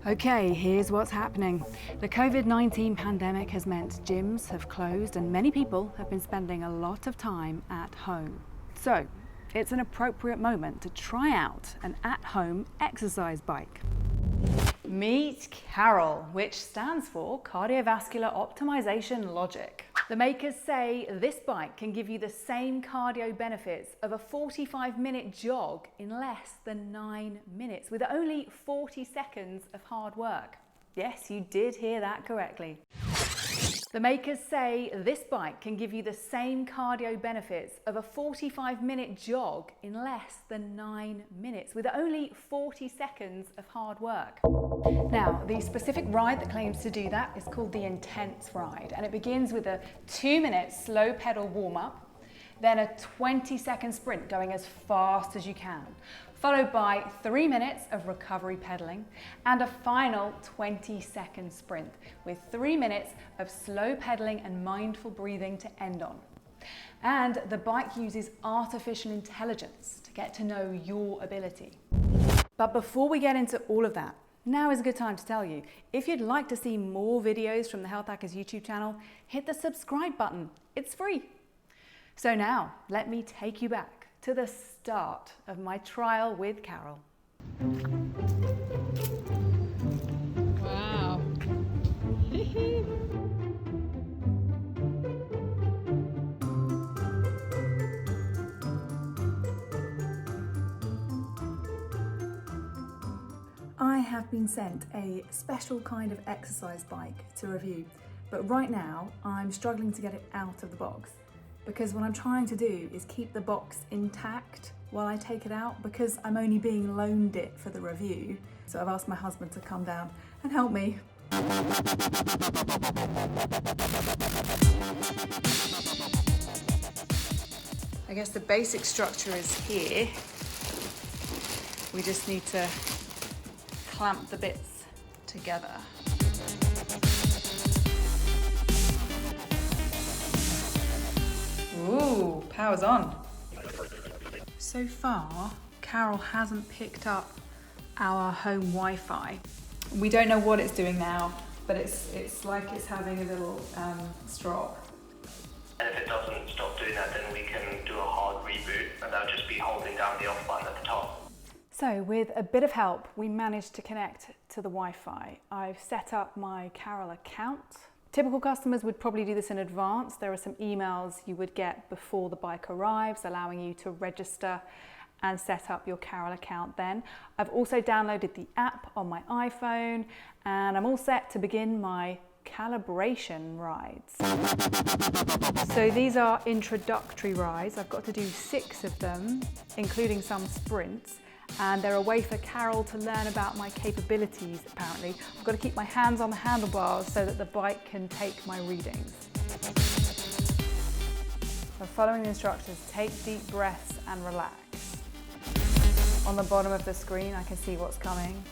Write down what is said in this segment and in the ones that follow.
Okay, here's what's happening. The COVID-19 pandemic has meant gyms have closed and many people have been spending a lot of time at home. So, it's an appropriate moment to try out an at-home exercise bike. Meet CAR.O.L, which stands for Cardiovascular Optimization Logic. The makers say this bike can give you the same cardio benefits of a 45-minute jog in less than 9 minutes with only 40 seconds of hard work. Yes, you did hear that correctly. The makers say this bike can give you the same cardio benefits of a 45-minute jog in less than 9 minutes with only 40 seconds of hard work. Now, the specific ride that claims to do that is called the Intense Ride, and it begins with a 2-minute slow pedal warm-up, then a 20-second sprint going as fast as you can, followed by 3 minutes of recovery pedaling and a final 20-second sprint with 3 minutes of slow pedaling and mindful breathing to end on. And the bike uses artificial intelligence to get to know your ability. But before we get into all of that, now is a good time to tell you, if you'd like to see more videos from the healthHackers YouTube channel, hit the subscribe button. It's free. So now, let me take you back to the start of my trial with CAR.O.L. Wow. I have been sent a special kind of exercise bike to review, but right now I'm struggling to get it out of the box because what I'm trying to do is keep the box intact while I take it out because I'm only being loaned it for the review. So I've asked my husband to come down and help me. I guess the basic structure is here. We just need to clamp the bits together. Ooh, power's on. So far, CAR.O.L hasn't picked up our home Wi-Fi. We don't know what it's doing now, but it's like it's having a little strop. And if it doesn't stop doing that, then we can do a hard reboot, and that'll just be holding down the off button at the top. So with a bit of help, we managed to connect to the Wi-Fi. I've set up my CAR.O.L account. Typical customers would probably do this in advance. There are some emails you would get before the bike arrives, allowing you to register and set up your CAR.O.L account then. I've also downloaded the app on my iPhone, and I'm all set to begin my calibration rides. So these are introductory rides. I've got to do 6 of them, including some sprints. And they're a way for CAR.O.L to learn about my capabilities, apparently. I've got to keep my hands on the handlebars so that the bike can take my readings. So following the instructors, take deep breaths and relax. On the bottom of the screen, I can see what's coming.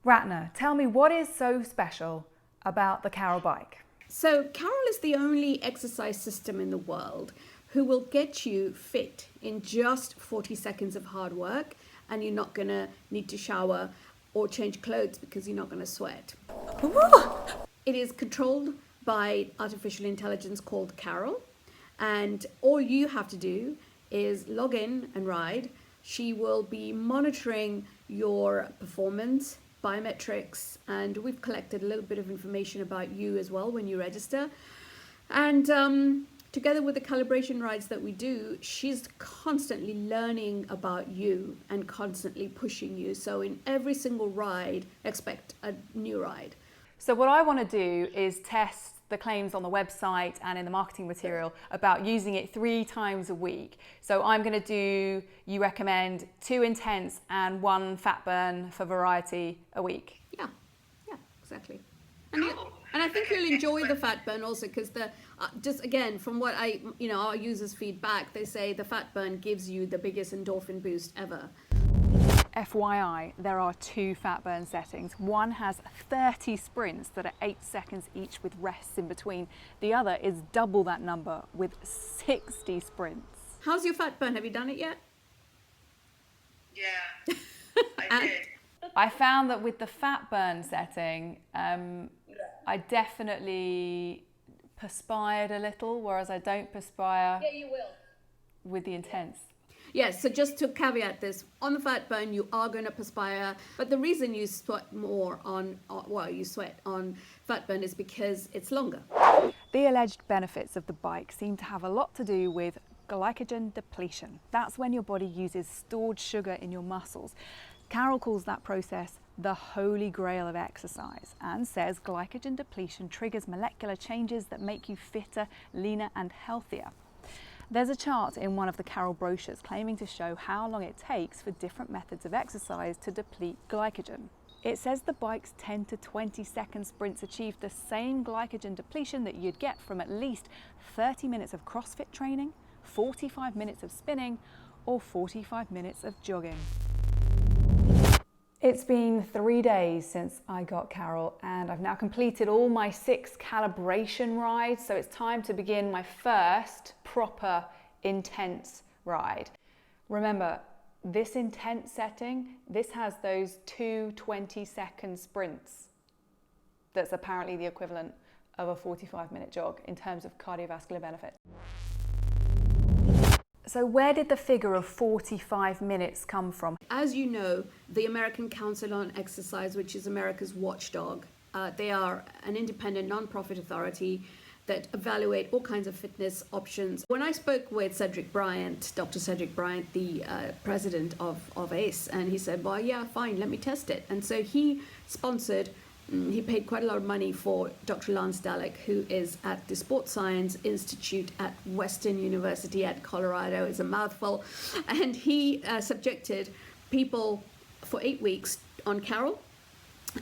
Ratna, tell me what is so special about the CAR.O.L bike? So CAR.O.L is the only exercise system in the world who will get you fit in just 40 seconds of hard work, and you're not going to need to shower or change clothes because you're not going to sweat. It is controlled by artificial intelligence called CAR.O.L, and all you have to do is log in and ride. She will be monitoring your performance, biometrics, and we've collected a little bit of information about you as well when you register. And together with the calibration rides that we do, she's constantly learning about you and constantly pushing you. So in every single ride, expect a new ride. So what I want to do is test the claims on the website and in the marketing material about using it 3 times a week. So I'm going to do, you recommend 2 intense and 1 fat burn for variety a week. Yeah, exactly. And I think you'll enjoy the fat burn also because just again, from what our users' feedback, they say the fat burn gives you the biggest endorphin boost ever. FYI, there are 2 fat burn settings. One has 30 sprints that are 8 seconds each with rests in between. The other is double that number with 60 sprints. How's your fat burn? Have you done it yet? Yeah, I did. I found that with the fat burn setting, I definitely perspired a little, whereas I don't perspire with the intense. Yes, so just to caveat this, on the fat burn, you are going to perspire, but the reason you sweat more you sweat on fat burn is because it's longer. The alleged benefits of the bike seem to have a lot to do with glycogen depletion. That's when your body uses stored sugar in your muscles. Carol calls that process the holy grail of exercise and says glycogen depletion triggers molecular changes that make you fitter, leaner and healthier. There's a chart in one of the Carol brochures claiming to show how long it takes for different methods of exercise to deplete glycogen. It says the bike's 10 to 20 second sprints achieve the same glycogen depletion that you'd get from at least 30 minutes of CrossFit training, 45 minutes of spinning, or 45 minutes of jogging. It's been 3 days since I got Carol and I've now completed all my 6 calibration rides, so it's time to begin my first proper intense ride. Remember, this intense setting, this has those 2 20-second sprints. That's apparently the equivalent of a 45-minute jog in terms of cardiovascular benefit. So where did the figure of 45 minutes come from? As you know, the American Council on Exercise, which is America's watchdog, they are an independent non-profit authority that evaluate all kinds of fitness options. When I spoke with Cedric Bryant, Dr. Cedric Bryant, the president of ACE, and he said, well, yeah, fine, let me test it. And so he paid quite a lot of money for Dr. Lance Dalek, who is at the Sports Science Institute at Western University at Colorado. It's a mouthful. And he subjected people for 8 weeks on CAR.O.L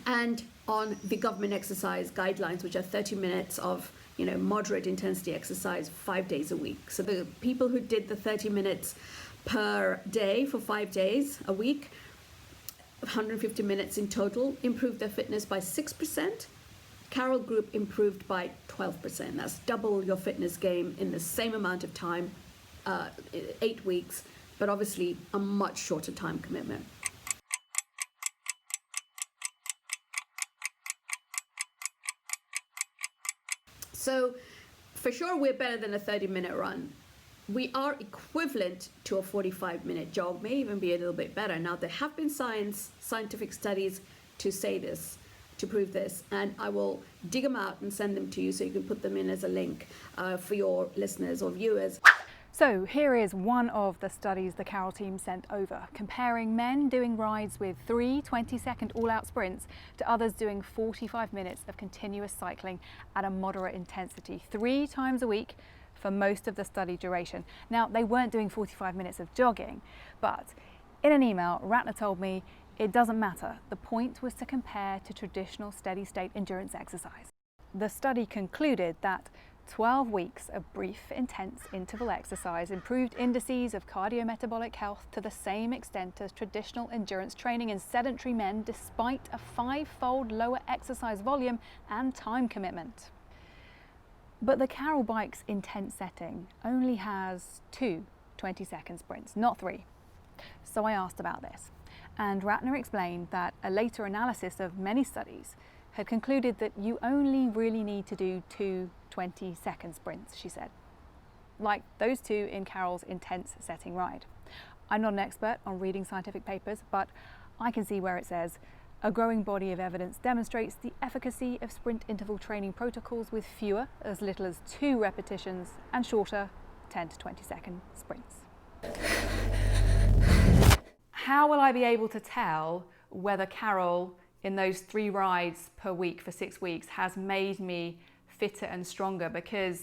and on the government exercise guidelines, which are 30 minutes of moderate intensity exercise 5 days a week. So the people who did the 30 minutes per day for 5 days a week, 150 minutes in total, improved their fitness by 6%. CAR.O.L group improved by 12%. That's double your fitness game in the same amount of time, 8 weeks, but obviously a much shorter time commitment. So for sure, we're better than a 30-minute run. We are equivalent to a 45-minute jog, may even be a little bit better. Now, there have been scientific studies to say this, to prove this, and I will dig them out and send them to you so you can put them in as a link for your listeners or viewers. So here is one of the studies the Carol team sent over, comparing men doing rides with 3 20-second all-out sprints to others doing 45 minutes of continuous cycling at a moderate intensity, 3 times a week for most of the study duration. Now, they weren't doing 45 minutes of jogging, but in an email, Ratna told me it doesn't matter. The point was to compare to traditional steady-state endurance exercise. The study concluded that 12 weeks of brief, intense interval exercise improved indices of cardiometabolic health to the same extent as traditional endurance training in sedentary men, despite a 5-fold lower exercise volume and time commitment. But the Carol bike's intense setting only has 2 20-second sprints, not 3. So I asked about this, and Ratna explained that a later analysis of many studies had concluded that you only really need to do 2 20-second sprints, she said, like those 2 in Carol's intense setting ride. I'm not an expert on reading scientific papers, but I can see where it says a growing body of evidence demonstrates the efficacy of sprint interval training protocols with fewer, as little as 2 repetitions, and shorter 10 to 20-second sprints. How will I be able to tell whether Carol in those 3 rides per week for 6 weeks has made me fitter and stronger? Because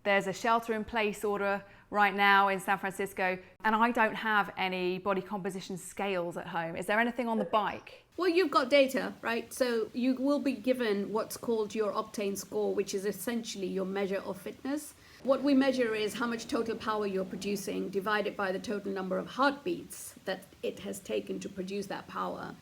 there's a shelter-in-place order right now in San Francisco, and I don't have any body composition scales at home. Is there anything on the bike? Well, you've got data, right? So you will be given what's called your Octane Score, which is essentially your measure of fitness. What we measure is how much total power you're producing divided by the total number of heartbeats that it has taken to produce that power.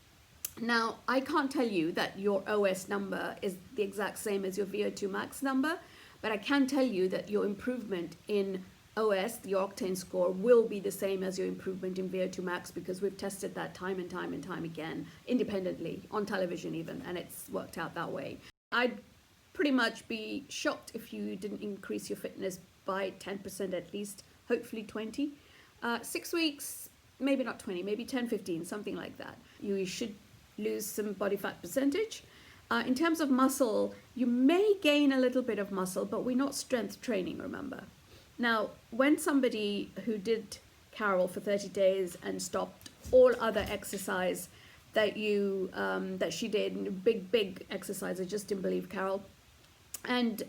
Now, I can't tell you that your OS number is the exact same as your VO2 max number, but I can tell you that your improvement in OS, your Octane score, will be the same as your improvement in VO2 max, because we've tested that time and time and time again, independently, on television even, and it's worked out that way. I'd pretty much be shocked if you didn't increase your fitness by 10% at least, hopefully 20. 6 weeks, maybe not 20, maybe 10, 15, something like that. You should lose some body fat percentage. In terms of muscle, you may gain a little bit of muscle, but we're not strength training, remember. Now, when somebody who did CAR.O.L for 30 days and stopped all other exercise that she did, big exercise, I just didn't believe CAR.O.L, and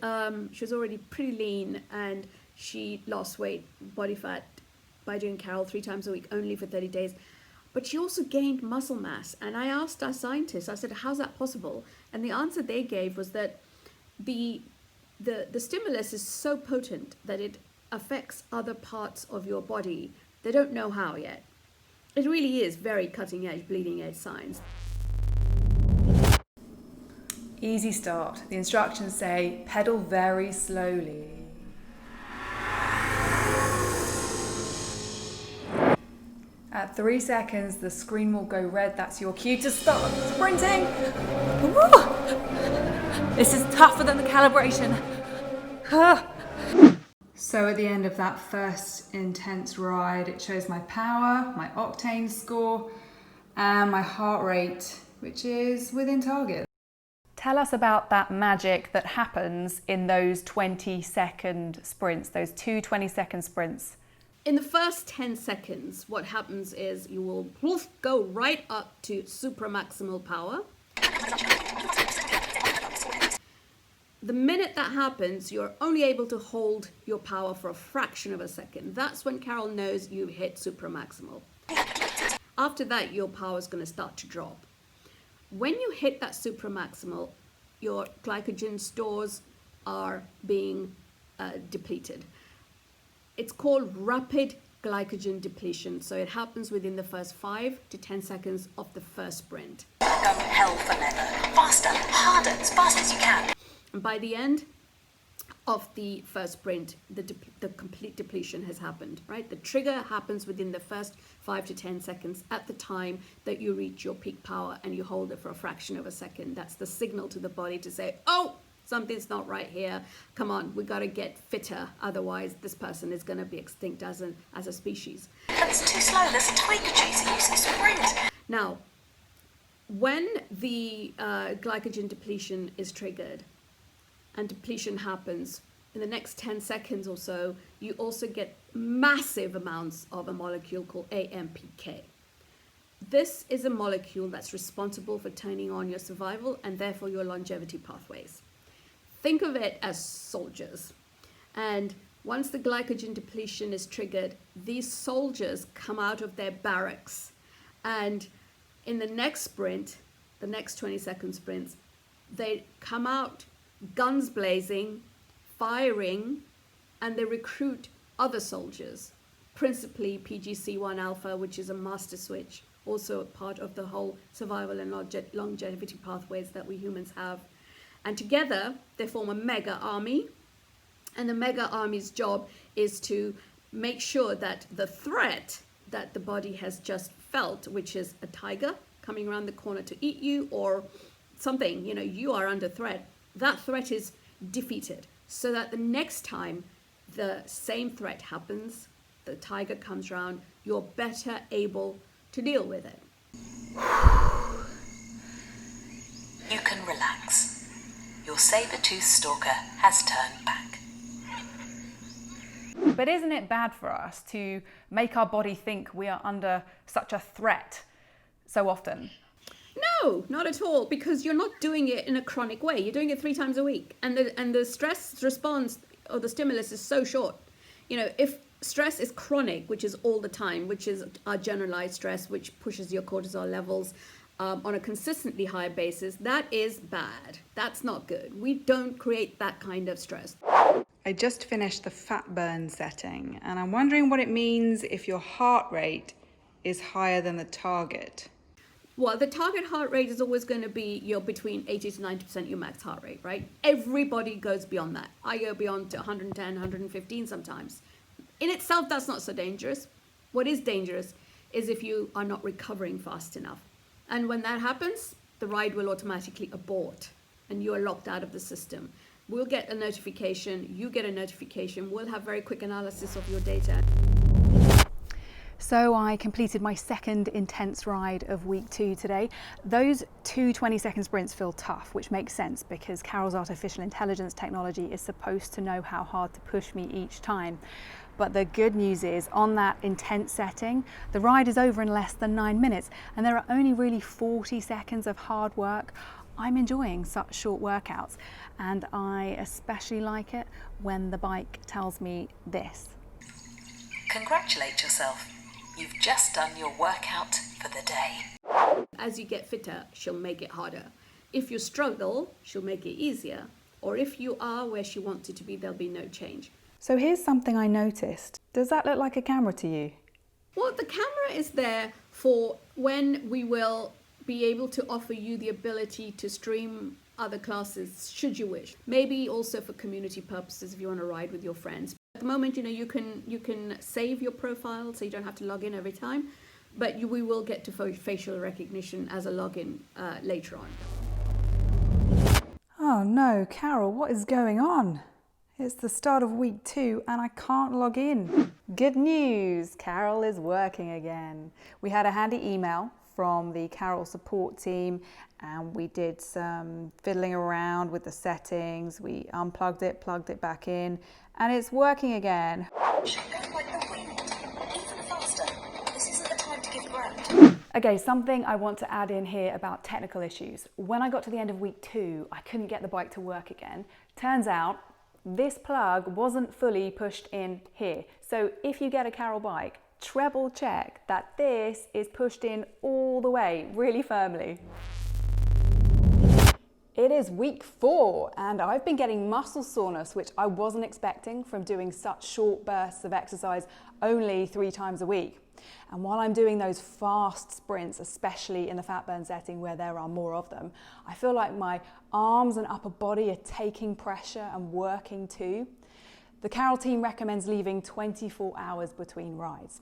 she was already pretty lean, and she lost weight, body fat, by doing CAR.O.L 3 times a week only for 30 days. But she also gained muscle mass. And I asked our scientists, I said, how's that possible? And the answer they gave was that the stimulus is so potent that it affects other parts of your body. They don't know how yet. It really is very cutting edge, bleeding edge science. Easy start. The instructions say pedal very slowly. At 3 seconds, the screen will go red. That's your cue to start sprinting. Woo! This is tougher than the calibration. So at the end of that first intense ride, it shows my power, my Octane score, and my heart rate, which is within target. Tell us about that magic that happens in those 20-second sprints, those 2 20-second sprints. In the first 10 seconds, what happens is you will go right up to supramaximal power. The minute that happens, you're only able to hold your power for a fraction of a second. That's when CAR.O.L knows you've hit supramaximal. After that, your power is going to start to drop. When you hit that supramaximal, your glycogen stores are being depleted. It's called rapid glycogen depletion, so it happens within the first 5 to 10 seconds of the first sprint. Go hell for leather. Faster, harder, as fast as you can. And by the end of the first sprint, the complete depletion has happened, right? The trigger happens within the first 5 to 10 seconds at the time that you reach your peak power, and you hold it for a fraction of a second. That's the signal to the body to say, oh, something's not right here. Come on, we got to get fitter. Otherwise, this person is going to be extinct as a species. That's too slow. There's a tweak to use a sprint. Now, when the glycogen depletion is triggered, and depletion happens in the next 10 seconds or so, you also get massive amounts of a molecule called AMPK. This is a molecule that's responsible for turning on your survival and therefore your longevity pathways. Think of it as soldiers. And once the glycogen depletion is triggered, these soldiers come out of their barracks. And in the next sprint, the next 20-second sprints, they come out guns blazing, firing, and they recruit other soldiers, principally PGC1 alpha, which is a master switch, also a part of the whole survival and longevity pathways that we humans have. And together, they form a mega army. And the mega army's job is to make sure that the threat that the body has just felt, which is a tiger coming around the corner to eat you, or something, you are under threat, that threat is defeated, so that the next time the same threat happens, the tiger comes around, you're better able to deal with it. You can relax. Your saber-toothed stalker has turned back. But isn't it bad for us to make our body think we are under such a threat so often? No, not at all, because you're not doing it in a chronic way. You're doing it 3 times a week, and the stress response or the stimulus is so short. If stress is chronic, which is all the time, which is our generalized stress, which pushes your cortisol levels on a consistently high basis, that is bad. That's not good. We don't create that kind of stress. I just finished the fat burn setting, and I'm wondering what it means if your heart rate is higher than the target. Well, the target heart rate is always going to be your between 80 to 90% your max heart rate, right? Everybody goes beyond that. I go beyond to 110, 115 sometimes. In itself, that's not so dangerous. What is dangerous is if you are not recovering fast enough. And when that happens, the ride will automatically abort and you are locked out of the system. We'll get a notification, you get a notification, we'll have very quick analysis of your data. So I completed my second intense ride of week 2 today. Those 2 20-second sprints feel tough, which makes sense because Carol's artificial intelligence technology is supposed to know how hard to push me each time. But the good news is, on that intense setting, the ride is over in less than 9 minutes, and there are only really 40 seconds of hard work. I'm enjoying such short workouts, and I especially like it when the bike tells me this. Congratulate yourself. You've just done your workout for the day. As you get fitter, she'll make it harder. If you struggle, she'll make it easier. Or if you are where she wants you to be, there'll be no change. So here's something I noticed. Does that look like a camera to you? Well, the camera is there for when we will be able to offer you the ability to stream other classes should you wish. Maybe also for community purposes if you want to ride with your friends. At the moment, you can save your profile so you don't have to log in every time, but we will get to facial recognition as a login later on. Oh no, Carol, what is going on? It's the start of week 2 and I can't log in. Good news, Carol is working again. We had a handy email from the Carol support team and we did some fiddling around with the settings. We unplugged it, plugged it back in, and it's working again. Like the wind. Even faster. This isn't the time to give ground. Okay, something I want to add in here about technical issues. When I got to the end of week 2, I couldn't get the bike to work again. Turns out this plug wasn't fully pushed in here. So if you get a Carol bike, treble check that this is pushed in all the way, really firmly. It is week 4 and I've been getting muscle soreness, which I wasn't expecting from doing such short bursts of exercise only 3 times a week. And while I'm doing those fast sprints, especially in the fat burn setting where there are more of them, I feel like my arms and upper body are taking pressure and working too. The Carol team recommends leaving 24 hours between rides.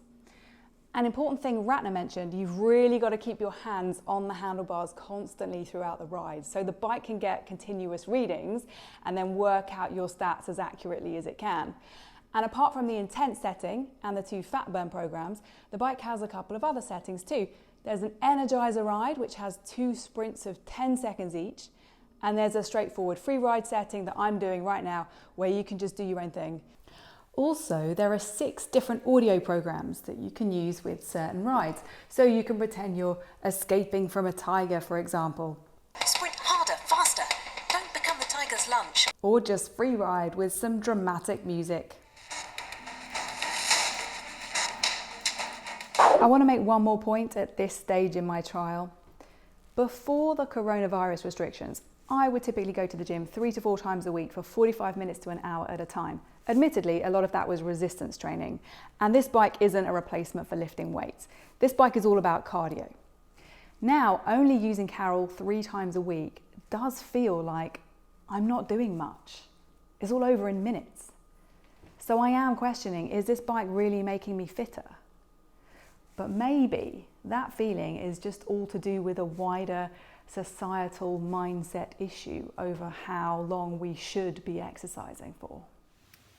An important thing Ratna mentioned, you've really got to keep your hands on the handlebars constantly throughout the ride so the bike can get continuous readings and then work out your stats as accurately as it can. And apart from the intense setting and the 2 fat burn programs, the bike has a couple of other settings too. There's an energizer ride which has 2 sprints of 10 seconds each, and there's a straightforward free ride setting that I'm doing right now where you can just do your own thing. Also, there are 6 different audio programs that you can use with certain rides. So you can pretend you're escaping from a tiger, for example. Sprint harder, faster. Don't become the tiger's lunch. Or just free ride with some dramatic music. I want to make one more point at this stage in my trial. Before the coronavirus restrictions, I would typically go to the gym 3 to 4 times a week for 45 minutes to an hour at a time. Admittedly, a lot of that was resistance training, and this bike isn't a replacement for lifting weights. This bike is all about cardio. Now, only using Carol 3 times a week does feel like I'm not doing much. It's all over in minutes. So I am questioning, is this bike really making me fitter? But maybe that feeling is just all to do with a wider societal mindset issue over how long we should be exercising for.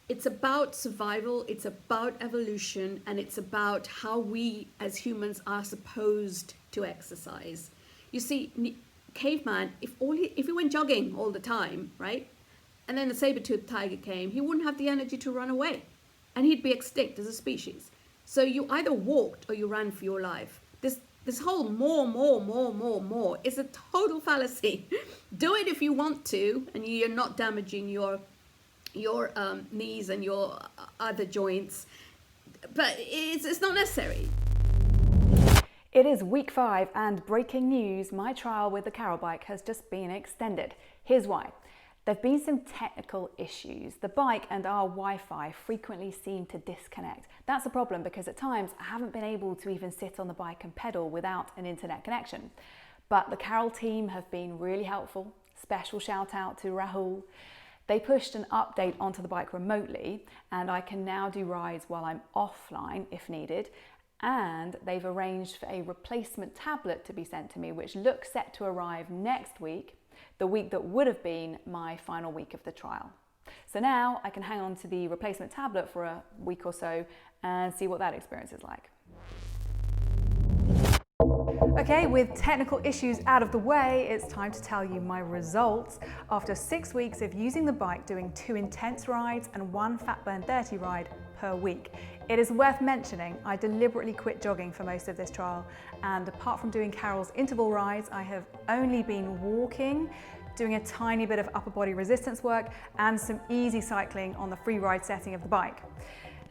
It's about survival, it's about evolution, and it's about how we as humans are supposed to exercise. You see, caveman, if he went jogging all the time, right? And then a saber-toothed tiger came, he wouldn't have the energy to run away. And he'd be extinct as a species. So you either walked or you ran for your life. This whole more is a total fallacy. Do it if you want to, and you're not damaging your knees and your other joints, but it's not necessary. It is week 5 and breaking news, my trial with the Carol bike has just been extended. Here's why. There have been some technical issues. The bike and our Wi-Fi frequently seem to disconnect. That's a problem because at times I haven't been able to even sit on the bike and pedal without an internet connection. But the CAR.O.L team have been really helpful. Special shout out to Rahul. They pushed an update onto the bike remotely and I can now do rides while I'm offline if needed. And they've arranged for a replacement tablet to be sent to me, which looks set to arrive next week, the week that would have been my final week of the trial. So now I can hang on to the replacement tablet for a week or so and see what that experience is like. Okay, with technical issues out of the way, it's time to tell you my results after 6 weeks of using the bike, doing 2 intense rides and 1 fat burn 30 ride per week. It is worth mentioning I deliberately quit jogging for most of this trial, and apart from doing CAR.O.L's interval rides, I have only been walking, doing a tiny bit of upper body resistance work and some easy cycling on the free ride setting of the bike.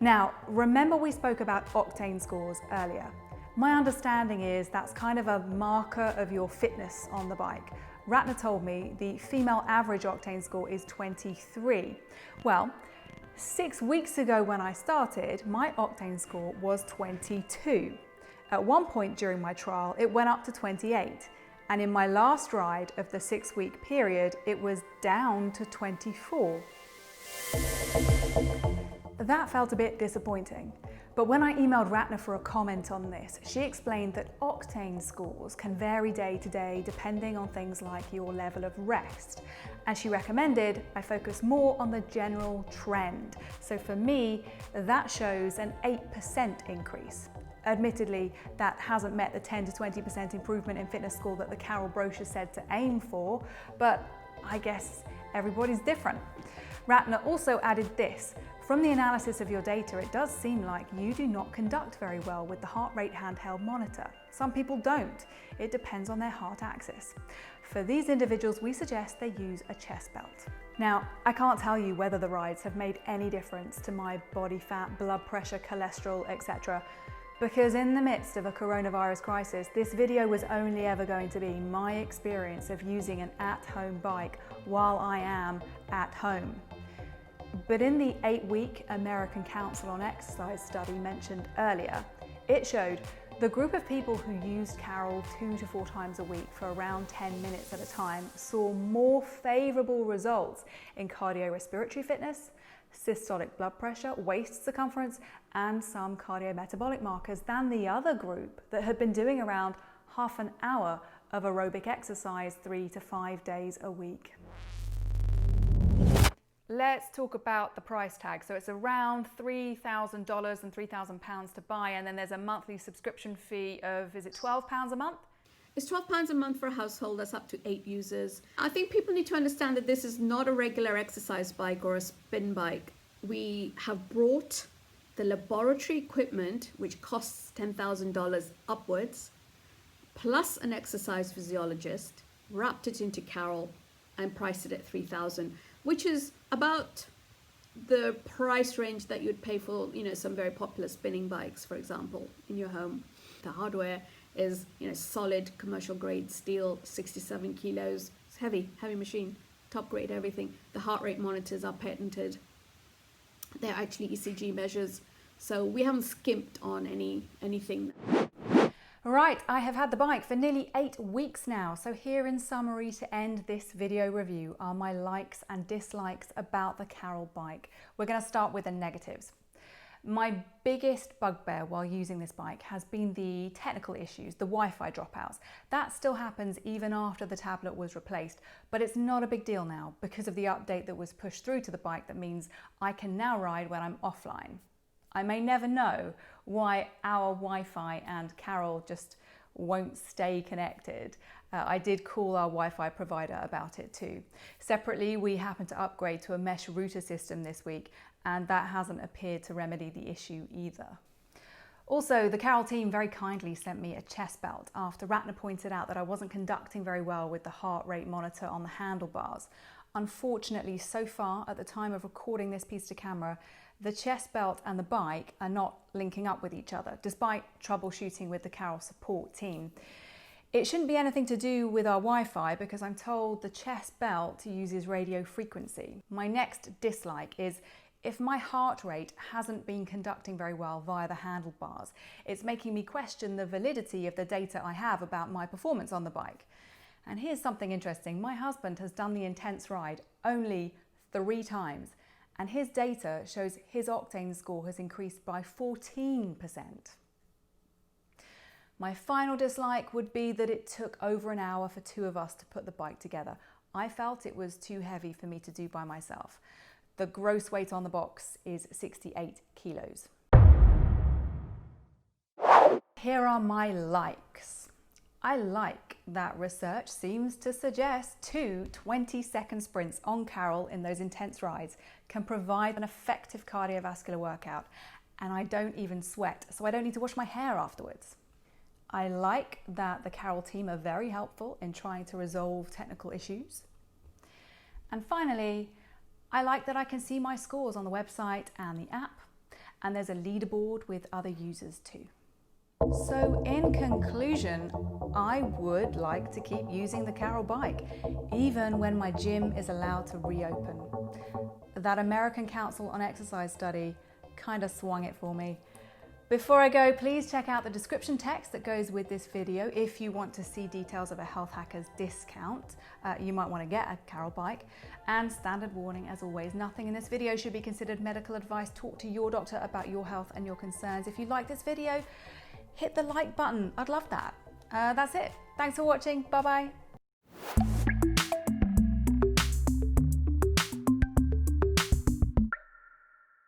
Now, remember we spoke about Octane scores earlier. My understanding is that's kind of a marker of your fitness on the bike. Ratna told me the female average Octane score is 23. Well, 6 weeks ago when I started, my Octane score was 22. At one point during my trial, it went up to 28. And in my last ride of the 6-week period, it was down to 24. That felt a bit disappointing. But when I emailed Ratna for a comment on this, she explained that Octane scores can vary day to day depending on things like your level of rest. And she recommended I focus more on the general trend. So for me, that shows an 8% increase. Admittedly, that hasn't met the 10 to 20% improvement in fitness score that the CAR.O.L brochure said to aim for, but I guess everybody's different. Ratna also added this: from the analysis of your data, it does seem like you do not conduct very well with the heart rate handheld monitor. Some people don't. It depends on their heart axis. For these individuals, we suggest they use a chest belt. Now, I can't tell you whether the rides have made any difference to my body fat, blood pressure, cholesterol, etc. Because in the midst of a coronavirus crisis, this video was only ever going to be my experience of using an at-home bike while I am at home. But in the 8-week American Council on Exercise study mentioned earlier, it showed the group of people who used CAR.O.L 2 to 4 times a week for around 10 minutes at a time saw more favourable results in cardiorespiratory fitness, systolic blood pressure, waist circumference, and some cardiometabolic markers than the other group that had been doing around half an hour of aerobic exercise 3 to 5 days a week. Let's talk about the price tag. So it's around $3,000 and £3,000 to buy, and then there's a monthly subscription fee of, is it £12 a month? It's £12 a month for a household. That's up to 8 users. I think people need to understand that this is not a regular exercise bike or a spin bike. We have brought the laboratory equipment, which costs $10,000 upwards, plus an exercise physiologist, wrapped it into CAR.O.L and priced it at $3,000, which is about the price range that you'd pay for, some very popular spinning bikes, for example, in your home. The hardware is, solid commercial grade steel, 67 kilos. It's heavy machine, top grade everything. The heart rate monitors are patented. They're actually ECG measures. So we haven't skimped on anything. Right, I have had the bike for nearly 8 weeks now, so here in summary to end this video review are my likes and dislikes about the CAR.O.L bike. We're going to start with the negatives. My biggest bugbear while using this bike has been the technical issues, the Wi-Fi dropouts. That still happens even after the tablet was replaced, but it's not a big deal now because of the update that was pushed through to the bike that means I can now ride when I'm offline. I may never know why our Wi-Fi and CAR.O.L just won't stay connected. I did call our Wi-Fi provider about it too. Separately, we happened to upgrade to a mesh router system this week, and that hasn't appeared to remedy the issue either. Also, the CAR.O.L team very kindly sent me a chest belt after Ratna pointed out that I wasn't conducting very well with the heart rate monitor on the handlebars. Unfortunately, so far, at the time of recording this piece to camera, the chest belt and the bike are not linking up with each other, despite troubleshooting with the CAR.O.L support team. It shouldn't be anything to do with our Wi-Fi because I'm told the chest belt uses radio frequency. My next dislike is if my heart rate hasn't been conducting very well via the handlebars. It's making me question the validity of the data I have about my performance on the bike. And here's something interesting. My husband has done the intense ride only 3 times, and his data shows his Octane score has increased by 14%. My final dislike would be that it took over an hour for 2 of us to put the bike together. I felt it was too heavy for me to do by myself. The gross weight on the box is 68 kilos. Here are my likes. I like that research seems to suggest 2 20-second sprints on CAR.O.L in those intense rides can provide an effective cardiovascular workout, and I don't even sweat, so I don't need to wash my hair afterwards. I like that the CAR.O.L team are very helpful in trying to resolve technical issues. And finally, I like that I can see my scores on the website and the app, and there's a leaderboard with other users too. So in conclusion, I would like to keep using the CAR.O.L bike, even when my gym is allowed to reopen. That American Council on Exercise study kind of swung it for me. Before I go, please check out the description text that goes with this video if you want to see details of a healthHackers discount. You might want to get a CAR.O.L bike. And standard warning, as always, nothing in this video should be considered medical advice. Talk to your doctor about your health and your concerns. If you like this video, hit the like button. I'd love that. That's it. Thanks for watching. Bye-bye.